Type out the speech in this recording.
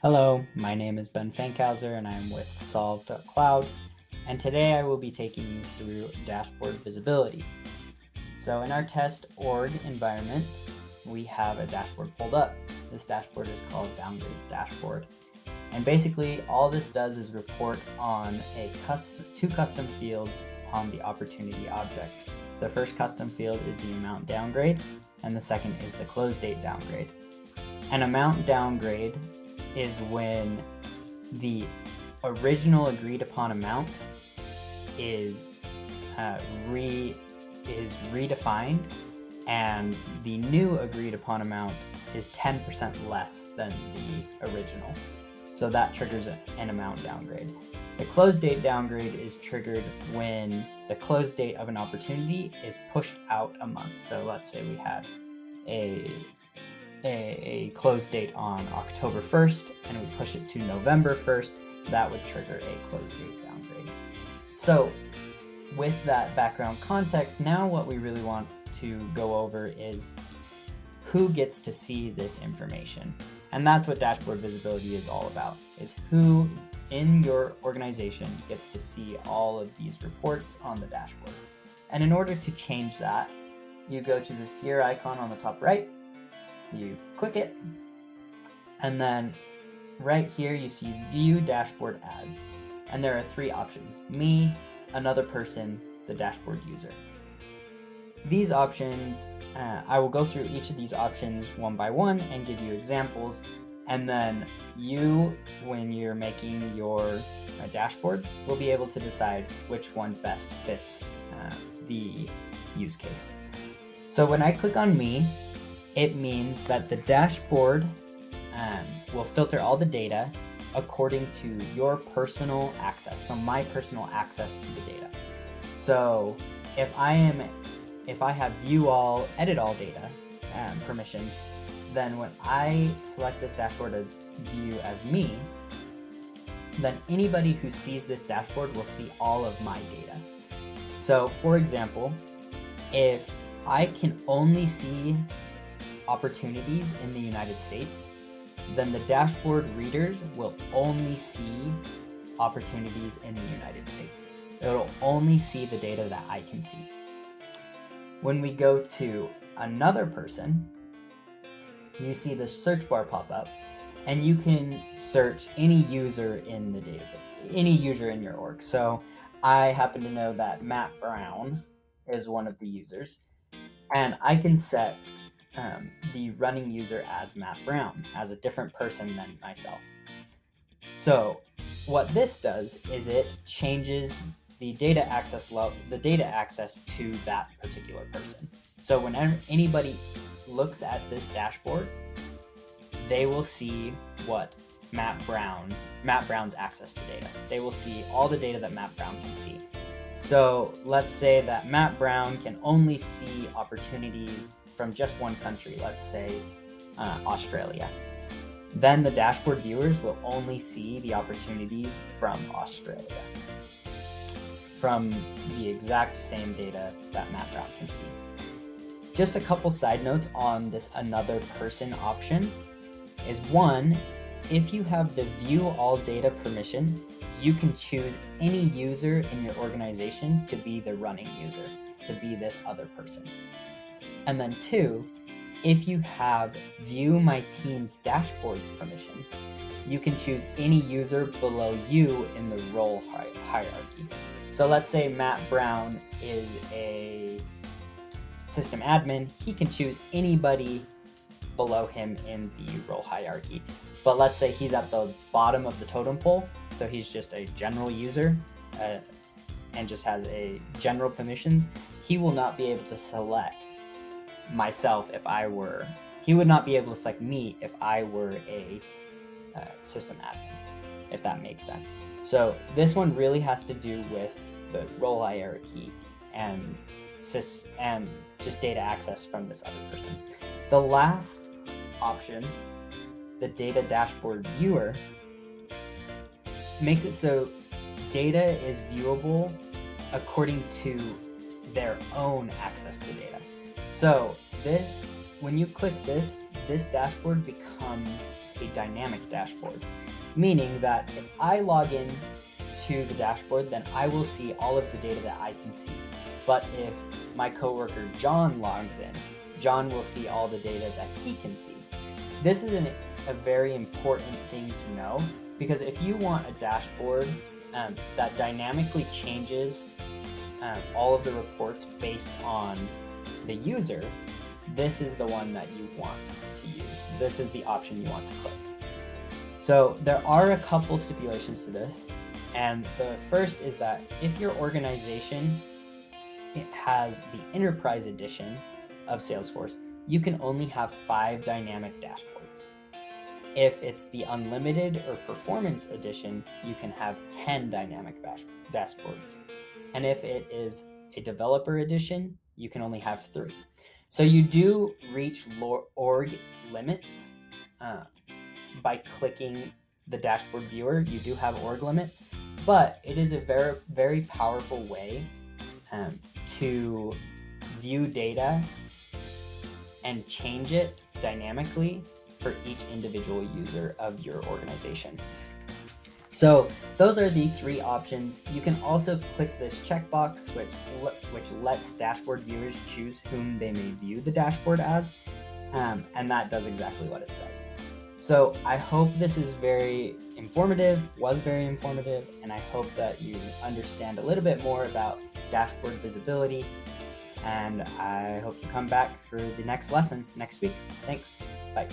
Hello, my name is Ben Fankhauser and I'm with Solve.cloud, and today I will be taking you through dashboard visibility. So in our test org environment, we have a dashboard pulled up. This dashboard is called Downgrades Dashboard. And basically all this does is report on two custom fields on the opportunity object. The first custom field is the amount downgrade, and the second is the close date downgrade. An amount downgrade is when the original agreed upon amount is redefined and the new agreed upon amount is 10% less than the original. So that triggers an amount downgrade. The close date downgrade is triggered when the close date of an opportunity is pushed out a month. So let's say we had a close date on October 1st and we push it to November 1st, that would trigger a close date downgrade. So with that background context, now what we really want to go over is who gets to see this information. And that's what dashboard visibility is all about, is who in your organization gets to see all of these reports on the dashboard. And in order to change that, you go to this gear icon on the top right, you click it, and then right here you see View Dashboard As, and there are three options: me, another person, the dashboard user. These options, I will go through each of these options one by one and give you examples, and then you, when you're making your dashboards, will be able to decide which one best fits the use case. So when I click on me, it means that the dashboard will filter all the data according to your personal access. So my personal access to the data. So if I have view all, edit all data permission, then when I select this dashboard as view as me, then anybody who sees this dashboard will see all of my data. So for example, if I can only see opportunities in the United States, then the dashboard readers will only see opportunities in the United States. It'll only see the data that I can see. When we go to another person, you see the search bar pop up, and you can search any user in the database, any user in your org. So I happen to know that Matt Brown is one of the users, and I can set the running user as Matt Brown, as a different person than myself. So what this does is it changes the data access to that particular person. So whenever anybody looks at this dashboard, they will see what Matt Brown's access to data. They will see all the data that Matt Brown can see. So let's say that Matt Brown can only see opportunities from just one country, let's say Australia. Then the dashboard viewers will only see the opportunities from Australia, from the exact same data that Matt Brown can see. Just a couple side notes on this another person option is, one, if you have the view all data permission, you can choose any user in your organization to be the running user, to be this other person. And then two, if you have view my team's dashboards permission, you can choose any user below you in the role hierarchy. So let's say Matt Brown is a system admin, he can choose anybody below him in the role hierarchy. But let's say he's at the bottom of the totem pole, so he's just a general user and just has a general permissions. He will not be able to select myself he would not be able to select me if I were a system admin, if that makes sense. So this one really has to do with the role hierarchy and just data access from this other person. The last option, the data dashboard viewer, makes it so data is viewable according to their own access to data. So this, when you click this, this dashboard becomes a dynamic dashboard, meaning that if I log in to the dashboard, then I will see all of the data that I can see. But if my coworker John logs in, John will see all the data that he can see. This is a very important thing to know, because if you want a dashboard that dynamically changes all of the reports based on the user, this is the one that you want to use. This is the option you want to click. So there are a couple stipulations to this. And the first is that if your organization has the Enterprise Edition of Salesforce, you can only have 5 dynamic dashboards. If it's the Unlimited or Performance Edition, you can have 10 dynamic dashboards. And if it is a Developer Edition, you can only have 3. So you do reach org limits by clicking the dashboard viewer. You do have org limits, but it is a very, very powerful way to view data and change it dynamically for each individual user of your organization. So those are the 3 options. You can also click this checkbox, which lets dashboard viewers choose whom they may view the dashboard as, and that does exactly what it says. So I hope this is was very informative, and I hope that you understand a little bit more about dashboard visibility, and I hope you come back for the next lesson next week. Thanks. Bye.